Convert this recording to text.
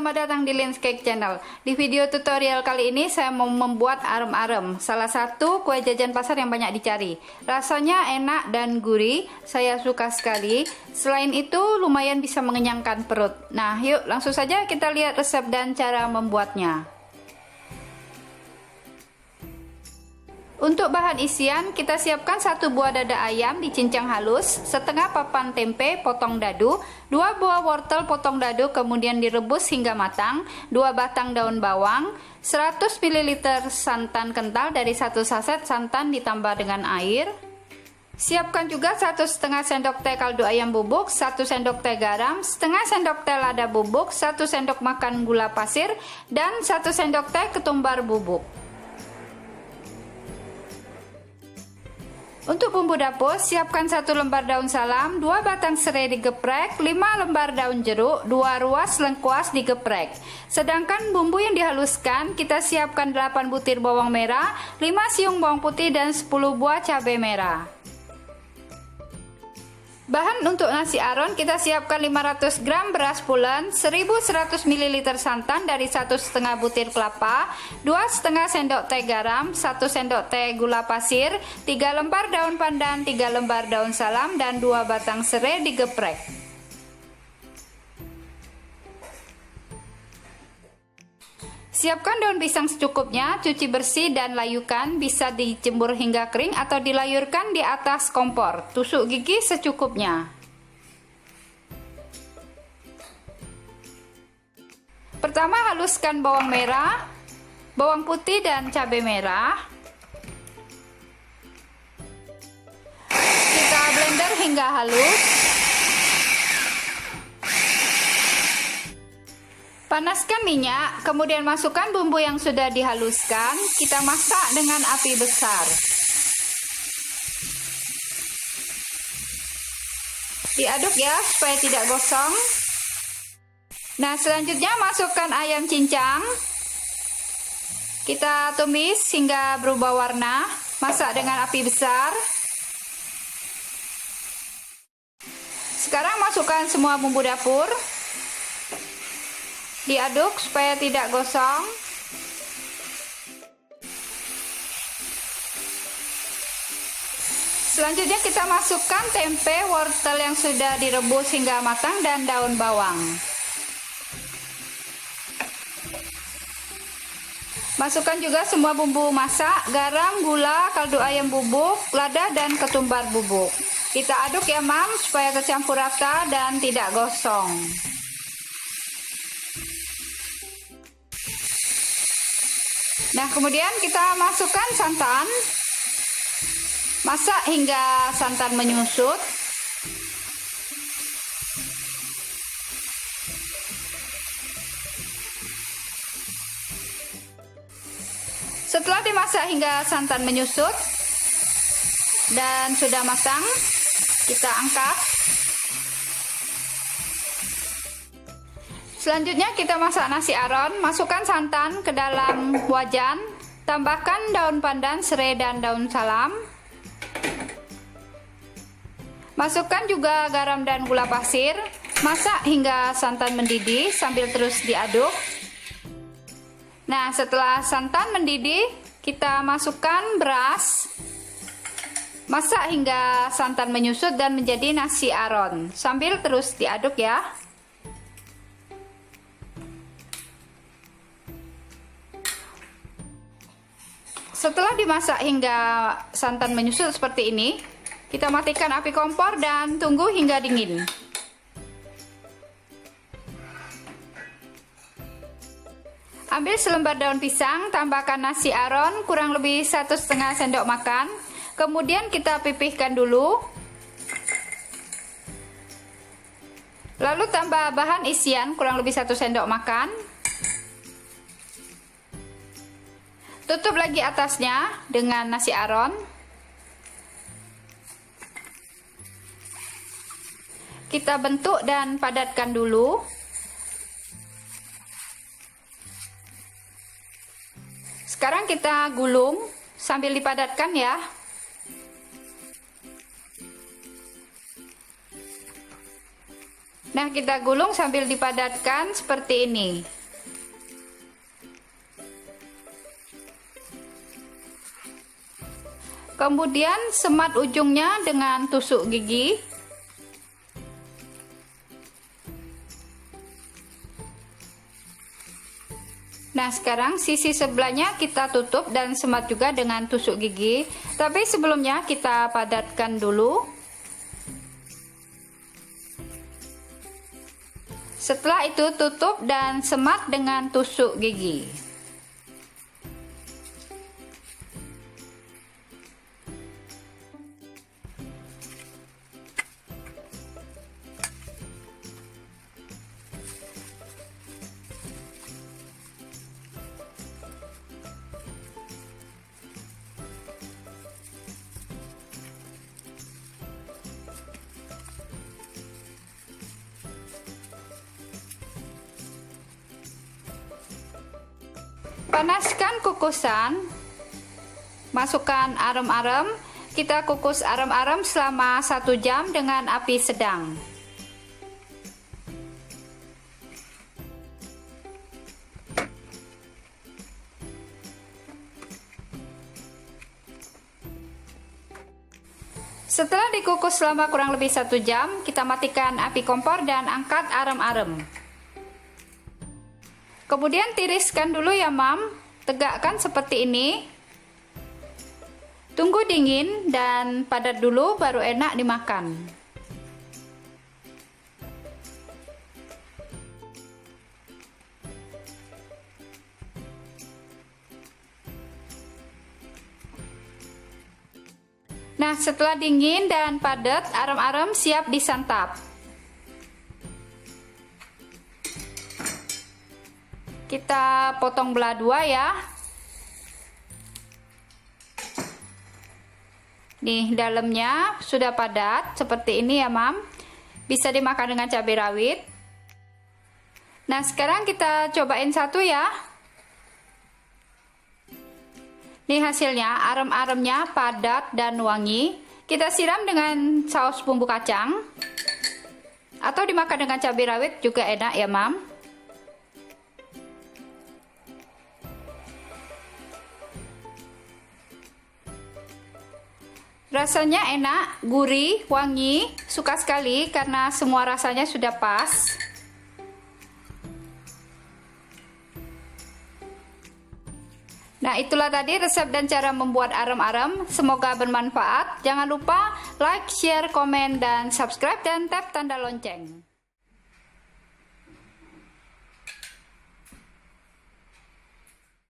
selamat datang di Lyn's Cake Channel. Di video tutorial kali ini saya mau membuat arem-arem, salah satu kue jajan pasar yang banyak dicari. Rasanya enak dan gurih, saya suka sekali. Selain itu lumayan bisa mengenyangkan perut. Nah yuk langsung saja kita lihat resep dan cara membuatnya. Untuk bahan isian, kita siapkan 1 buah dada ayam dicincang halus, setengah papan tempe potong dadu, 2 buah wortel potong dadu kemudian direbus hingga matang, 2 batang daun bawang, 100 ml santan kental dari 1 saset santan ditambah dengan air. Siapkan juga 1,5 sendok teh kaldu ayam bubuk, 1 sendok teh garam, setengah sendok teh lada bubuk, 1 sendok makan gula pasir, dan 1 sendok teh ketumbar bubuk. Untuk bumbu dapur, siapkan 1 lembar daun salam, 2 batang serai digeprek, 5 lembar daun jeruk, 2 ruas lengkuas digeprek. Sedangkan bumbu yang dihaluskan, kita siapkan 8 butir bawang merah, 5 siung bawang putih, dan 10 buah cabai merah. Bahan untuk nasi aron, kita siapkan 500 gram beras pulen, 1100 ml santan dari 1,5 butir kelapa, 2,5 sendok teh garam, 1 sendok teh gula pasir, 3 lembar daun pandan, 3 lembar daun salam, dan 2 batang serai digeprek. Siapkan daun pisang secukupnya, cuci bersih dan layukan, bisa dijemur hingga kering atau dilayurkan di atas kompor. Tusuk gigi secukupnya. Pertama haluskan bawang merah, bawang putih dan cabai merah. Kita blender hingga halus. Panaskan minyak, kemudian masukkan bumbu yang sudah dihaluskan. Kita masak dengan api besar. Diaduk ya, supaya tidak gosong. Nah, selanjutnya masukkan ayam cincang. Kita tumis hingga berubah warna. Masak dengan api besar. Sekarang masukkan semua bumbu dapur. Diaduk supaya tidak gosong. Selanjutnya kita masukkan tempe, wortel yang sudah direbus hingga matang, dan daun bawang. Masukkan juga semua bumbu masak, garam, gula, kaldu ayam bubuk, lada, dan ketumbar bubuk. Kita aduk ya mam, supaya tercampur rata dan tidak gosong. Nah, kemudian kita masukkan santan. Masak hingga santan menyusut. Setelah dimasak hingga santan menyusut dan sudah matang, kita angkat. Selanjutnya kita masak nasi aron. Masukkan santan ke dalam wajan, tambahkan daun pandan, serai, dan daun salam. Masukkan juga garam dan gula pasir. Masak hingga santan mendidih sambil terus diaduk. Nah, setelah santan mendidih, kita masukkan beras. Masak hingga santan menyusut dan menjadi nasi aron sambil terus diaduk ya. Setelah dimasak hingga santan menyusut seperti ini, kita matikan api kompor dan tunggu hingga dingin. Ambil selembar daun pisang, tambahkan nasi aron kurang lebih 1,5 sendok makan. Kemudian kita pipihkan dulu. Lalu tambah bahan isian kurang lebih 1 sendok makan. Tutup lagi atasnya dengan nasi aron. Kita bentuk dan padatkan dulu. Sekarang kita gulung sambil dipadatkan ya. Nah, kita gulung sambil dipadatkan seperti ini. Kemudian semat ujungnya dengan tusuk gigi. Nah, sekarang sisi sebelahnya kita tutup dan semat juga dengan tusuk gigi. Tapi sebelumnya kita padatkan dulu. Setelah itu tutup dan semat dengan tusuk gigi. Panaskan kukusan, masukkan arem-arem. Kita kukus arem-arem selama 1 jam dengan api sedang. Setelah dikukus selama kurang lebih 1 jam, kita matikan api kompor dan angkat arem-arem. Kemudian tiriskan dulu ya Mam, tegakkan seperti ini. Tunggu dingin dan padat dulu baru enak dimakan. Nah, setelah dingin dan padat, arem-arem siap disantap. Kita potong belah 2 ya. Nih, dalamnya sudah padat seperti ini ya Mam. Bisa dimakan dengan cabai rawit. Nah, sekarang kita cobain satu ya. Nih hasilnya, arem-aremnya padat dan wangi. Kita siram dengan saus bumbu kacang. Atau dimakan dengan cabai rawit juga enak ya Mam. Rasanya enak, gurih, wangi, suka sekali karena semua rasanya sudah pas. Nah, itulah tadi resep dan cara membuat arem-arem. Semoga bermanfaat. Jangan lupa like, share, komen, dan subscribe dan tap tanda lonceng.